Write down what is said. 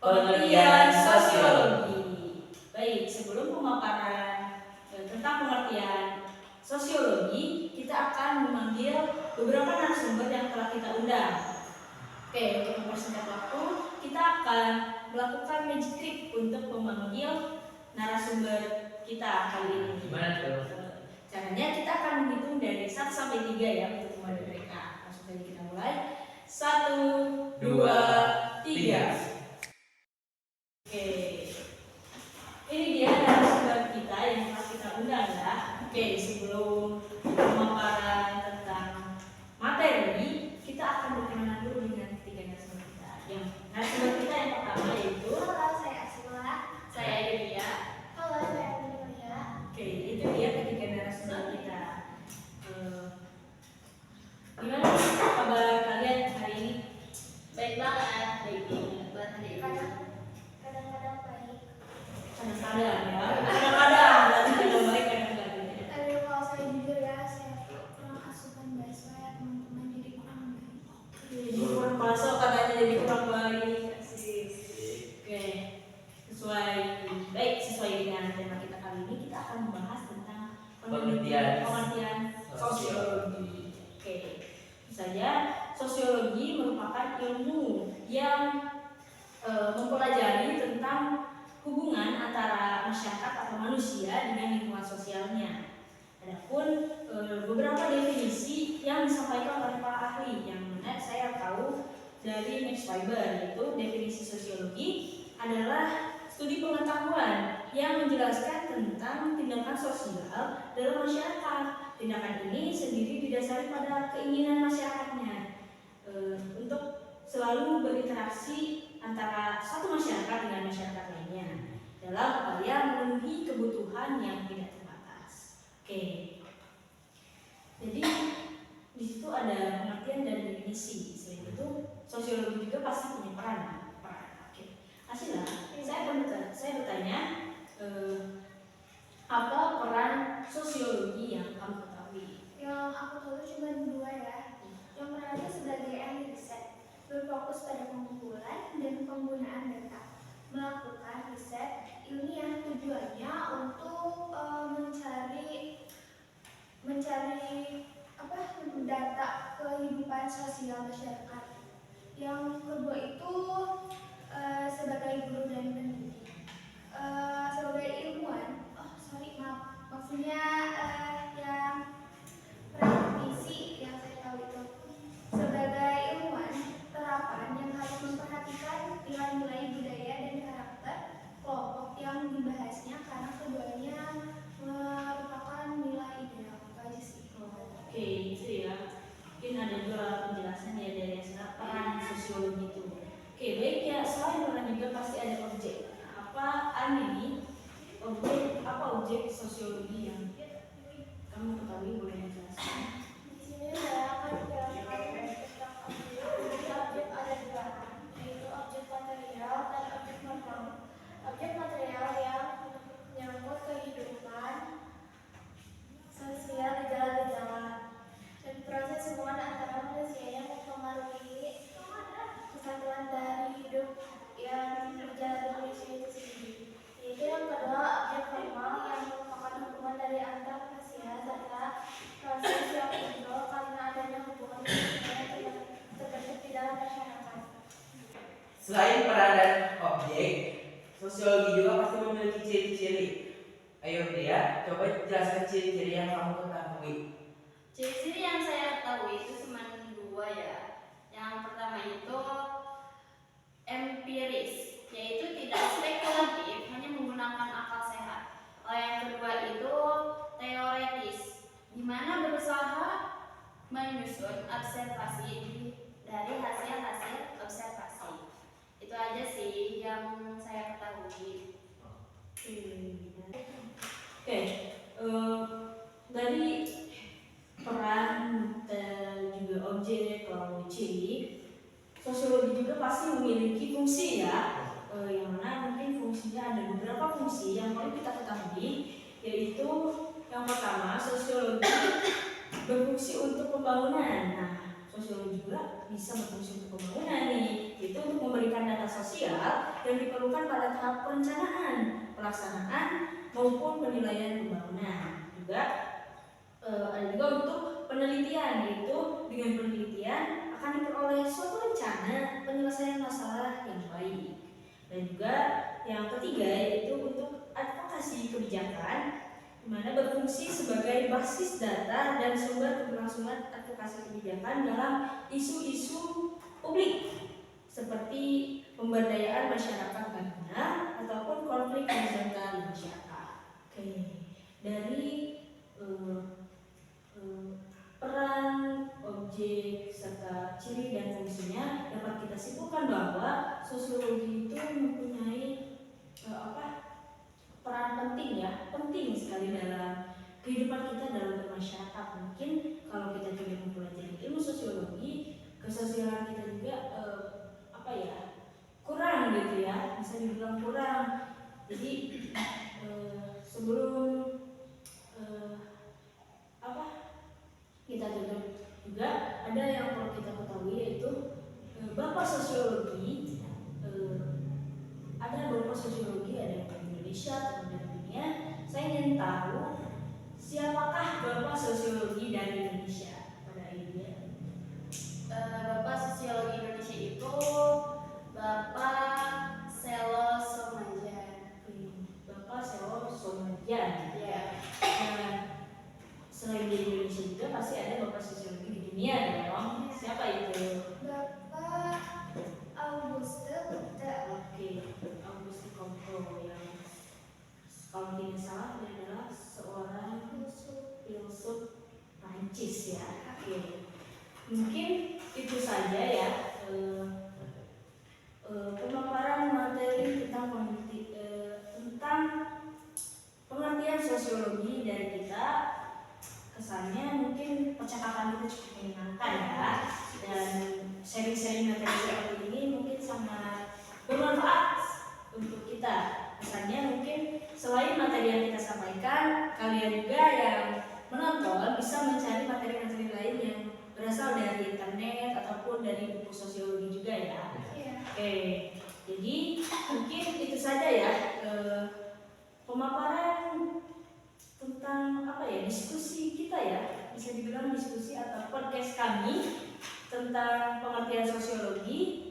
pengertian sosiologi. Baik, sebelum pemaparan tentang pengertian sosiologi, kita akan memanggil beberapa narasumber yang telah kita undang. Oke, untuk mempersingkat waktu, kita akan melakukan magic trick untuk memanggil narasumber kita kali ini. Gimana tuh? Caranya kita akan menghitung dari 1 sampai 3 ya untuk memanggil mereka. Langsung saja kita mulai. 1, 2, 3. Oke, ini dia narasumber kita yang telah kita undang ya. Oke, sebelum pemaparan tentang materi, kita akan berkenalan dulu dengan ketiga narasumber kita. Yang narasumber kita yang pertama yaitu, halo, saya Asma. saya Elia. Halo, saya Amelia. Oke, itu dia ketiga narasumber kita. Gimana kabar kalian hari ini? Baik banget. Baik banget hari ini. Kadang-kadang baik. Kadang-kadang ya, kadang-kadang berarti tidak baik kadang-kadang. Tapi kalau saya jujur ya, saya kurang asupan baik, saya teman-teman jadi kurang baik. Jadi kurang masuk katanya jadi kurang baik. Asik. Oke, sesuai dengan tema kita kali ini, kita akan membahas tentang pengertian sosiologi. Oke, misalnya sosiologi merupakan ilmu yang mempelajari tentang hubungan antara masyarakat atau manusia dengan lingkungan sosialnya. Adapun beberapa definisi yang disampaikan oleh para ahli yang mana saya tahu dari Max Weber, yaitu definisi sosiologi adalah studi pengetahuan yang menjelaskan tentang tindakan sosial dalam masyarakat. Tindakan ini sendiri didasari pada keinginan masyarakatnya untuk selalu berinteraksi antara satu masyarakat dengan masyarakat lainnya dalam upaya memenuhi kebutuhan yang tidak terbatas. Oke, jadi di situ ada pengertian dan definisi. Selain itu, sosiologi juga pasti punya peran. Oke, Asila, saya bertanya, apa peran sosiologi yang kamu ketahui? Yang aku tahu cuma 2 ya. Yang pertama sebagai ahli riset, berfokus pada pengumpulan dan penggunaan data, melakukan riset ilmiah tujuannya untuk mencari data kehidupan sosial masyarakat. Yang kedua itu sebagai guru dan pendidik, sebagai ilmuwan. Maksudnya yang praktisi yang saya tahu itu sebagai ilmuwan terapan yang harus memperhatikan nilai-nilai budaya dan karakter kelompok yang dibahasnya karena keduanya merupakan nilai ideal. Itu aja sih. Oke, itu ya. Mungkin ada juga penjelasan ya dari peran sosiologi itu. Oke, baik ya. Selain peran juga pasti ada objek. Apa objek sosiologi yang kamu ketahui, boleh dijelaskan? Di sini saya akan menjelaskan tentang objek ada 2, yaitu objek material dan objek normal. Objek material yang menyangkut kehidupan sosial, gejala-gejala dan proses hubungan antara manusia yang mempengaruhi kesatuan dari hidup yang berjalan di manusia itu sendiri. Yaitu yang kedua, objek normal yang merupakan hubungan dari antar manusia serta proses yang muncul karena adanya hubungan yang terbentuk di dalam masyarakat. Selain peran dan objek, sosiologi juga pasti memiliki ciri-ciri. Ayo dia, coba jelaskan ciri-ciri yang kamu ketahui. Ciri-ciri yang saya ketahui itu cuma 2 ya. Yang pertama itu empiris, yaitu tidak spekulatif, hanya menggunakan akal sehat. Kalau yang kedua itu teoretis, di mana berusaha menyusun observasi dari hasil-hasil observasi. Itu aja sih yang saya ketahui. Oke, dari peran dan juga objek lalu ciri, sosiologi juga pasti memiliki fungsi ya, yang mana mungkin fungsinya ada beberapa fungsi yang perlu kita ketahui, yaitu yang pertama sosiologi berfungsi untuk pembangunan. Nah, sosiologi juga bisa berfungsi untuk pembangunan nih, itu untuk memberikan data sosial dan diperlukan pada tahap perencanaan, pelaksanaan maupun penilaian pembangunan. Juga ada juga untuk penelitian, yaitu dengan penelitian akan diperoleh suatu rencana penyelesaian masalah yang baik. Dan juga yang ketiga yaitu untuk advokasi kebijakan, di mana berfungsi sebagai basis data dan sumber keberlangsungan advokasi kebijakan dalam isu-isu publik seperti pemberdayaan masyarakat guna ataupun konflik horizontal masyarakat. Oke, dari peran objek serta ciri dan fungsinya dapat kita simpulkan bahwa sosiologi itu mempunyai peran penting ya, penting sekali dalam kehidupan kita dalam bermasyarakat. Mungkin kalau kita tidak mempelajari ilmu sosiologi, kesosialan kita juga kurang gitu ya, bisa dibilang kurang. Jadi sebelum kita tutup juga ada yang perlu kita ketahui, yaitu Bapak Sosiologi. Ada Bapak Sosiologi, ada yang di Indonesia atau di dunia. Saya ingin tahu siapakah Bapak Sosiologi dari Indonesia pada akhirnya. Bapak Sosiologi Indonesia itu Bapak Selo Somadjan. Bapak Selo Somadjan. Ya. Selain di Indonesia juga pasti ada Bapak Sosiologi di dunia dong. Siapa itu? Bapak Auguste Comte. Oke, Auguste Comte yang kalau tidak salah dia adalah seorang filsuf Prancis ya. Oke. Mungkin itu saja ya pemaparan materi tentang pengertian sosiologi dari kita. Kesannya mungkin percakapan kita cukup menyenangkan ya, dan sharing-sharing materi seperti ini mungkin sangat bermanfaat untuk kita. Kesannya mungkin selain materi yang kita sampaikan, kalian juga yang menonton bisa mencari materi-materi lain yang berasal dari internet ataupun dari buku sosiologi juga ya. Oke, jadi mungkin itu saja ya pemaparan tentang diskusi kita ya, bisa dibilang diskusi atau podcast kami tentang pengertian sosiologi.